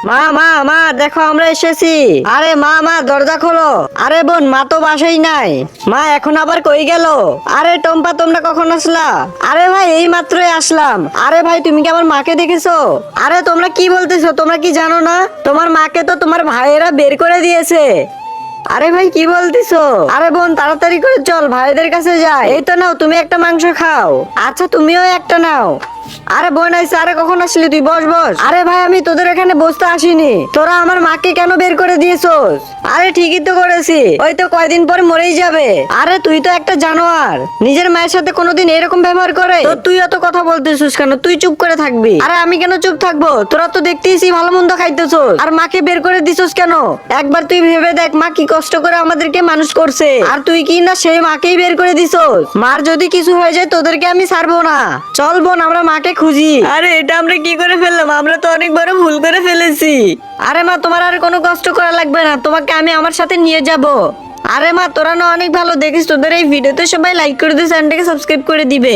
মা মা মা দেখো আমরা এসেছি। আরে মা মা দরজা খোলো। আরে বোন মা তো বাসাই নাই। মা এখন আবার কই গেল? আরে টম্পা তোমরা কখন আসলা? আরে ভাই এই মাত্রই আসলাম। আরে ভাই তুমি কি আমার মাকে দেখেছো? আরে তোমরা কি বলতেছো? তোমরা কি জানো না তোমার মাকে তো তোমার ভাইয়েরা বের করে দিয়েছে? আরে ভাই কি বলতিছো? আরে বোন তাড়াতাড়ি করে চল ভাইদের কাছে যাই। এই তো নাও তুমি একটা মাংস খাও। আচ্ছা তুমিও একটা নাও। আরে বোন আইসা, আরে কখন আসলি তুই? বস বস। আরে ভাই আমি তোদের এখানে বসতে আসিনি। তোরা আমার মাকে কেন বের করে দিয়েছোস? আরে ঠিকই তো করেছি, ওই তো কয়দিন পরে মরেই যাবে। আরে তুই তো একটা জানোয়ার, নিজের মায়ের সাথে কোনোদিন এরকম ব্যবহার করে? তো তুই এত কথা বলতেছিস কেন? তুই চুপ করে থাকবি। আরে আমি কেন চুপ থাকবো? তোরা তো দেখতেইছি ভালো মন্দ খাইতেছোস, আর মাকে বের করে দিছোস কেন? একবার তুই ভেবে দেখ মা কি কষ্ট করে আমাদেরকে মানুষ করছে, আর তুই কি না সেই মাকেই বের করে দিছোস। মার যদি কিছু হয়ে যায় তোদেরকে আমি ছাড়বো না। চল বোন আমরা মাকে খুঁজি। আরে এটা আমরা কি করে ফেললাম? আমরা তো অনেক বড় ভুল করে ফেলেছি। আরে মা তোমার আর কোনো কষ্ট করা লাগবে না, তোমাকে আমি আমার সাথে নিয়ে যাব। আরে মা তোরা না অনেক ভালো, দেখিস তোদের এই ভিডিওতে সবাই লাইক করে দিয়ে চ্যানেলটাকে সাবস্ক্রাইব করে দিবে।